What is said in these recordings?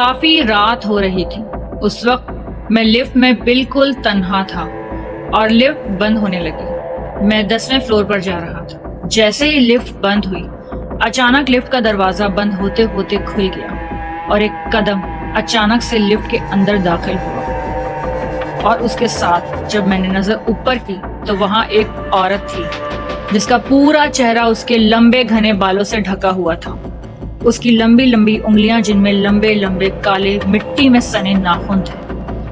काफी रात हो रही थी। उस वक्त मैं लिफ्ट में बिल्कुल तन्हा था और लिफ्ट बंद होने लगी। मैं 10वें फ्लोर पर जा रहा था। जैसे ही लिफ्ट बंद हुई, अचानक लिफ्ट का दरवाजा बंद होते होते खुल गया और एक कदम अचानक से लिफ्ट के अंदर दाखिल हुआ। और उसके साथ जब मैंने नजर ऊपर की तो वहां एक औरत थी जिसका पूरा चेहरा उसके लंबे घने बालों से ढका हुआ था। उसकी लंबी लंबी उंगलियां जिनमें लंबे लंबे काले मिट्टी में सने नाखून थे।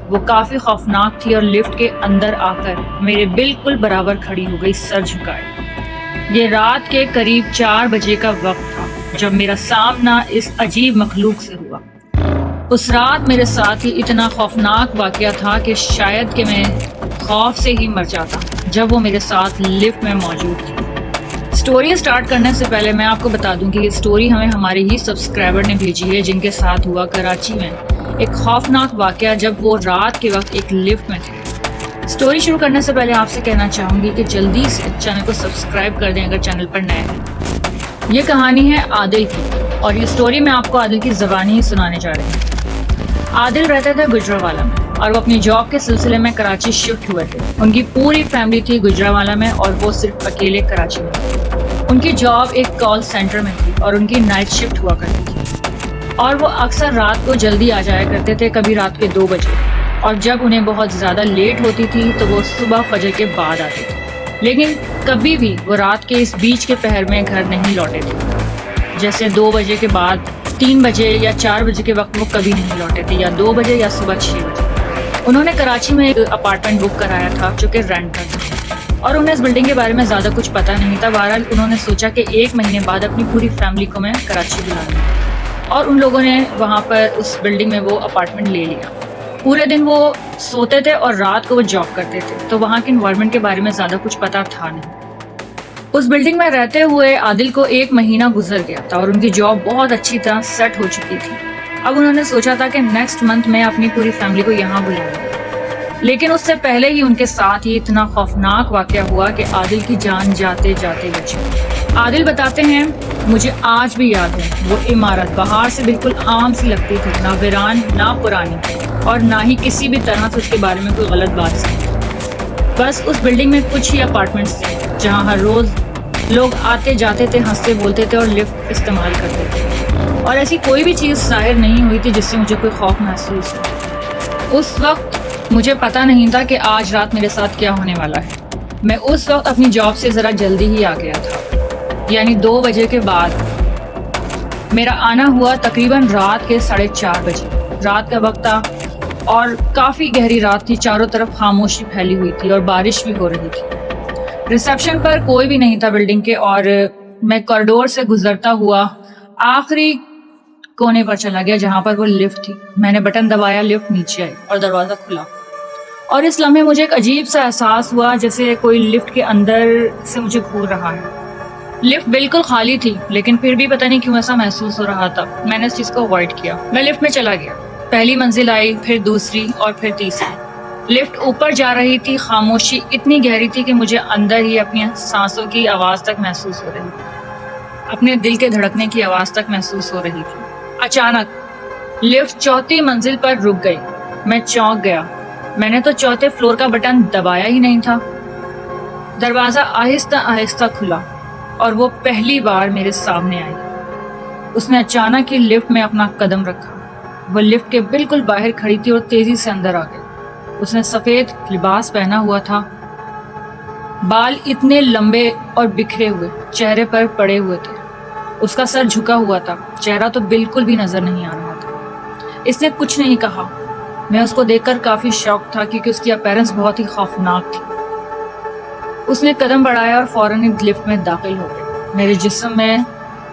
वो काफी खौफनाक थी और लिफ्ट के अंदर आकर मेरे बिल्कुल बराबर खड़ी हो गई, सर झुकाए। ये रात के करीब 4 बजे का वक्त था जब मेरा सामना इस अजीब मखलूक से हुआ। उस रात मेरे साथ ही इतना खौफनाक वाकया था कि शायद कि मैं खौफ से ही मर जाता जब वो मेरे साथ लिफ्ट में मौजूद थी। स्टोरी स्टार्ट करने से पहले मैं आपको बता दूं कि ये स्टोरी हमें हमारे ही सब्सक्राइबर ने भेजी है, जिनके साथ हुआ कराची में एक खौफनाक वाकया जब वो रात के वक्त एक लिफ्ट में थे। स्टोरी शुरू करने से पहले आपसे कहना चाहूँगी कि जल्दी से चैनल को सब्सक्राइब कर दें अगर चैनल पर नए हैं। ये कहानी है आदिल की और ये स्टोरी मैं आपको आदिल की ज़बानी ही सुनाने जा रही हूँ। आदिल रहते थे गुजरावाला में और वो अपनी जॉब के सिलसिले में कराची शिफ्ट हुए थे। उनकी पूरी फैमिली थी गुजरावाला में और वो सिर्फ अकेले कराची में। उनकी जॉब एक कॉल सेंटर में थी और उनकी नाइट शिफ्ट हुआ करती थी और वो अक्सर रात को जल्दी आ जाया करते थे, कभी रात के 2 बजे। और जब उन्हें बहुत ज़्यादा लेट होती थी तो वो सुबह फजर के बाद आते थे, लेकिन कभी भी वो रात के इस बीच के पहर में घर नहीं लौटे थे। जैसे 2 बजे के बाद 3 बजे या 4 बजे के वक्त वो कभी नहीं लौटे थे, या 2 बजे या सुबह 6 बजे। उन्होंने कराची में एक अपार्टमेंट बुक कराया था जो कि रेंट पर था और उन्हें इस बिल्डिंग के बारे में ज़्यादा कुछ पता नहीं था। बहरहाल उन्होंने सोचा कि 1 महीने बाद अपनी पूरी फैमिली को मैं कराची बुला लूँ और उन लोगों ने वहाँ पर उस बिल्डिंग में वो अपार्टमेंट ले लिया। पूरे दिन वो सोते थे और रात को वो जॉब करते थे, तो वहाँ के इन्वायरमेंट के बारे में ज़्यादा कुछ पता था नहीं। उस बिल्डिंग में रहते हुए आदिल को 1 महीना गुजर गया था और उनकी जॉब बहुत अच्छी तरह सेट हो चुकी थी। अब उन्होंने सोचा था कि नेक्स्ट मंथ मैं अपनी पूरी फैमिली को यहाँ बुलाऊंगा, लेकिन उससे पहले ही उनके साथ ही इतना खौफनाक वाकया हुआ कि आदिल की जान जाते जाते बची। आदिल बताते हैं, मुझे आज भी याद है वो इमारत बाहर से बिल्कुल आम सी लगती थी, ना वीरान ना पुरानी, और ना ही किसी भी तरह से उसके बारे में कोई गलत बात थी। बस उस बिल्डिंग में कुछ ही अपार्टमेंट्स थे जहाँ हर रोज़ लोग आते जाते थे, हंसते बोलते थे और लिफ्ट इस्तेमाल करते थे, और ऐसी कोई भी चीज़ ज़ाहिर नहीं हुई थी जिससे मुझे कोई खौफ महसूस हो। उस वक्त मुझे पता नहीं था कि आज रात मेरे साथ क्या होने वाला है। मैं उस वक्त अपनी जॉब से ज़रा जल्दी ही आ गया था, यानी 2 बजे के बाद मेरा आना हुआ तकरीबन रात के 4:30 बजे। रात का वक्त था और काफ़ी गहरी रात थी, चारों तरफ खामोशी फैली हुई थी और बारिश भी हो रही थी। रिसेप्शन पर कोई भी नहीं था बिल्डिंग के और मैं कॉरिडोर से गुजरता हुआ आखिरी कोने पर चला गया जहाँ पर वो लिफ्ट थी। मैंने बटन दबाया, लिफ्ट नीचे आई और दरवाज़ा खुला, और इस लम्हे मुझे एक अजीब सा एहसास हुआ जैसे कोई लिफ्ट के अंदर से मुझे घूर रहा है। लिफ्ट बिल्कुल खाली थी, लेकिन फिर भी पता नहीं क्यों ऐसा महसूस हो रहा था। मैंने इस चीज़ को अवॉइड किया। मैं लिफ्ट में चला गया। पहली मंजिल आई, फिर दूसरी और फिर तीसरी। लिफ्ट ऊपर जा रही थी। खामोशी इतनी गहरी थी कि मुझे अंदर ही अपनी सांसों की आवाज़ तक महसूस हो रही थी, अपने दिल के धड़कने की आवाज़ तक महसूस हो रही थी। अचानक लिफ्ट 4थी मंजिल पर रुक गई। मैं चौंक गया। मैंने तो 4थे फ्लोर का बटन दबाया ही नहीं था। दरवाज़ा आहिस्ता आहिस्ता खुला और वो पहली बार मेरे सामने आई। उसने अचानक ही लिफ्ट में अपना कदम रखा। वो लिफ्ट के बिल्कुल बाहर खड़ी थी और तेजी से अंदर आ गई। उसने सफ़ेद लिबास पहना हुआ था, बाल इतने लंबे और बिखरे हुए चेहरे पर पड़े हुए थे। उसका सर झुका हुआ था, चेहरा तो बिल्कुल भी नजर नहीं आ रहा था। इसने कुछ नहीं कहा। मैं उसको देखकर काफ़ी शॉक था क्योंकि उसकी अपीयरेंस बहुत ही खौफनाक थी। उसने कदम बढ़ाया और फौरन ही लिफ्ट में दाखिल हो गई। मेरे जिस्म में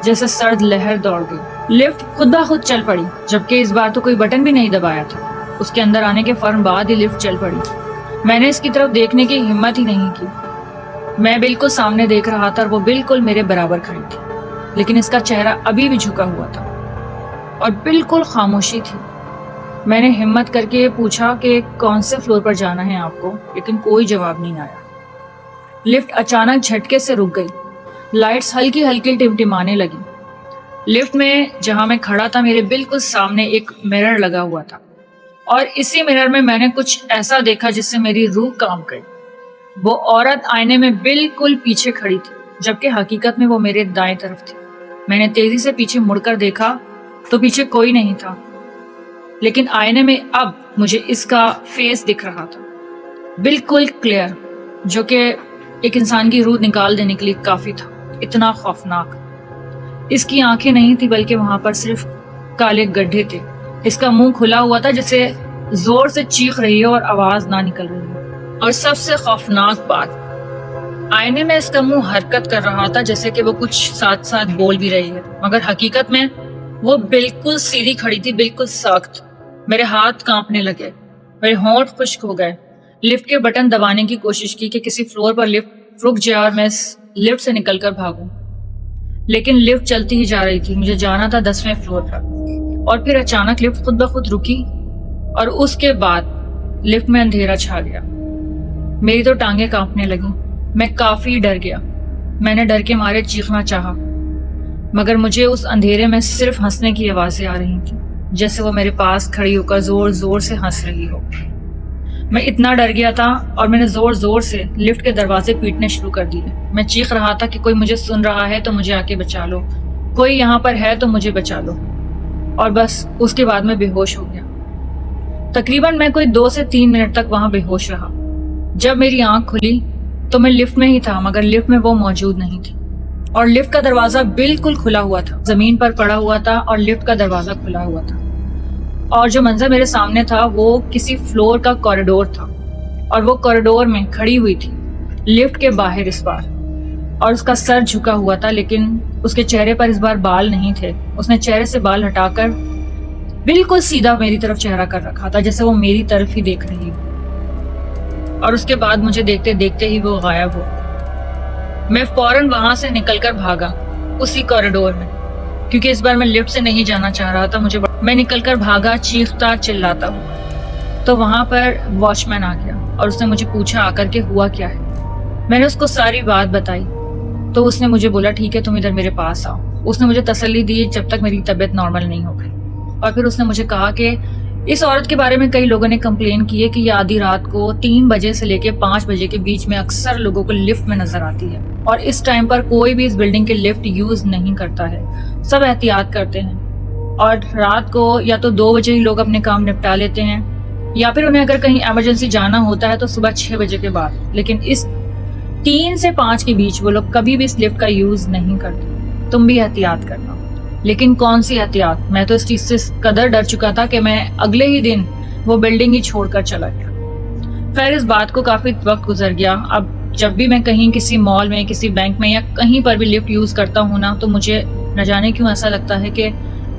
जैसे सर्द लहर दौड़ गई। लिफ्ट खुद ब खुद चल पड़ी, जबकि इस बार तो कोई बटन भी नहीं दबाया था। उसके अंदर आने के फौरन बाद ही लिफ्ट चल पड़ी। मैंने इसकी तरफ देखने की हिम्मत ही नहीं की। मैं बिल्कुल सामने देख रहा था और वो बिल्कुल मेरे बराबर खड़ी थी, लेकिन इसका चेहरा अभी भी झुका हुआ था और बिल्कुल खामोशी थी। मैंने हिम्मत करके पूछा कि कौन से फ्लोर पर जाना है आपको, लेकिन कोई जवाब नहीं आया। लिफ्ट अचानक झटके से रुक गई। लाइट्स हल्की हल्की टिमटिमाने लगी। لفٹ میں جہاں میں کھڑا تھا میرے بالکل سامنے ایک مرر لگا ہوا تھا، اور اسی مرر میں نے کچھ ایسا دیکھا جس سے میری روح کانپ گئی۔ وہ عورت آئینے میں بالکل پیچھے کھڑی تھی، جبکہ حقیقت میں وہ میرے دائیں طرف تھی۔ میں نے تیزی سے پیچھے مڑ کر دیکھا تو پیچھے کوئی نہیں تھا، لیکن آئینے میں اب مجھے اس کا فیس دکھ رہا تھا، بالکل کلیئر، جو کہ ایک انسان کی روح نکال دینے کے لیے کافی تھا۔ اتنا خوفناک۔ اس کی آنکھیں نہیں تھی بلکہ وہاں پر صرف کالے گڈھے تھے۔ اس کا منہ کھلا ہوا تھا جیسے زور سے چیخ رہی ہو اور آواز نہ نکل رہی ہو۔ اور سب سے خوفناک بات، آئینے میں اس کا منہ حرکت کر رہا تھا جیسے کہ وہ کچھ ساتھ ساتھ بول بھی رہی ہے، مگر حقیقت میں وہ بالکل سیدھی کھڑی تھی، بالکل سخت۔ میرے ہاتھ کانپنے لگے، میرے ہونٹ خشک ہو گئے۔ لفٹ کے بٹن دبانے کی کوشش کی کہ کسی فلور پر لفٹ رک جائے اور میں اس لفٹ سے نکل کر بھاگوں، لیکن لفٹ چلتی ہی جا رہی تھی۔ مجھے جانا تھا 10ویں فلور پر، اور پھر اچانک لفٹ خود بخود رکی، اور اس کے بعد لفٹ میں اندھیرا چھا گیا۔ میری تو ٹانگیں کانپنے لگیں، میں کافی ڈر گیا۔ میں نے ڈر کے مارے چیخنا چاہا، مگر مجھے اس اندھیرے میں صرف ہنسنے کی آوازیں آ رہی تھیں، جیسے وہ میرے پاس کھڑی ہو کر زور زور سے ہنس رہی ہو۔ میں اتنا ڈر گیا تھا اور میں نے زور زور سے لفٹ کے دروازے پیٹنے شروع کر دیے۔ میں چیخ رہا تھا کہ کوئی مجھے سن رہا ہے تو مجھے آ کے بچا لو، کوئی یہاں پر ہے تو مجھے بچا لو۔ اور بس اس کے بعد میں بے ہوش ہو گیا۔ تقریباً میں کوئی 2 سے 3 منٹ تک وہاں بے ہوش رہا۔ جب میری آنکھ کھلی تو میں لفٹ میں ہی تھا، مگر لفٹ میں وہ موجود نہیں تھی، اور لفٹ کا دروازہ بالکل کھلا ہوا تھا، زمین پر پڑا ہوا تھا اور لفٹ کا دروازہ کھلا ہوا تھا۔ اور جو منظر میرے سامنے تھا وہ کسی فلور کا کوریڈور تھا، اور وہ کوریڈور میں کھڑی ہوئی تھی لفٹ کے باہر اس بار، اور اس کا سر جھکا ہوا تھا، لیکن اس کے چہرے پر اس بار بال نہیں تھے۔ اس نے چہرے سے بال ہٹا کر بالکل سیدھا میری طرف چہرہ کر رکھا تھا، جیسے وہ میری طرف ہی دیکھ رہی ہو، اور اس کے بعد مجھے دیکھتے دیکھتے ہی وہ غائب ہو۔ میں فوراً وہاں سے نکل کر بھاگا اسی کوریڈور میں، کیونکہ اس بار میں لفٹ سے نہیں جانا چاہ رہا تھا۔ میں نکل کر بھاگا چیختا چلاتا ہوں، تو وہاں پر واچ مین آ گیا اور اس نے مجھے پوچھا آ کر کے ہوا کیا ہے۔ میں نے اس کو ساری بات بتائی تو اس نے مجھے بولا ٹھیک ہے تم ادھر میرے پاس آؤ۔ اس نے مجھے تسلی دی جب تک میری طبیعت نارمل نہیں ہو گئی، اور پھر اس نے مجھے کہا کہ اس عورت کے بارے میں کئی لوگوں نے کمپلین کی ہے کہ یہ آدھی رات کو 3 بجے سے لے کے 5 بجے کے بیچ میں اکثر لوگوں کو لفٹ میں نظر آتی ہے، اور اس ٹائم پر کوئی بھی اس بلڈنگ کے لفٹ یوز نہیں کرتا ہے، سب احتیاط کرتے ہیں، اور رات کو یا تو 2 بجے ہی لوگ اپنے کام نپٹا لیتے ہیں، یا پھر انہیں اگر کہیں ایمرجنسی جانا ہوتا ہے تو صبح 6 بجے کے بعد، لیکن اس 3 سے 5 کے بیچ وہ لوگ کبھی بھی اس لفٹ کا یوز نہیں کرتے۔ تم بھی احتیاط کرنا۔ لیکن کون سی احتیاط، میں تو اس چیز سے قدر ڈر چکا تھا کہ میں اگلے ہی دن وہ بلڈنگ ہی چھوڑ کر چلا گیا۔ خیر اس بات کو کافی وقت گزر گیا۔ اب جب بھی میں کہیں کسی مال میں، کسی بینک میں یا کہیں پر بھی لفٹ یوز کرتا ہوں نا، تو مجھے نہ جانے کیوں ایسا لگتا ہے کہ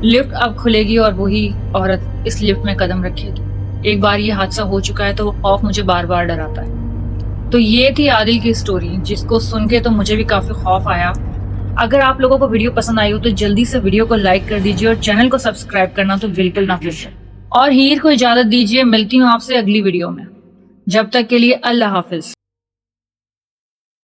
لفٹ اب کھلے گی اور وہی عورت اس لفٹ میں قدم رکھے گی۔ ایک بار یہ حادثہ ہو چکا ہے تو وہ خوف مجھے بار بار ڈراتا ہے۔ تو یہ تھی عادل کی سٹوری، جس کو سن کے تو مجھے بھی کافی خوف آیا۔ اگر آپ لوگوں کو ویڈیو پسند آئی ہو تو جلدی سے ویڈیو کو لائک کر دیجیے، اور چینل کو سبسکرائب کرنا تو بالکل نہ بھولیں، اور ہیر کو اجازت دیجیے۔ ملتی ہوں آپ سے اگلی ویڈیو میں، جب تک کے لیے اللہ حافظ۔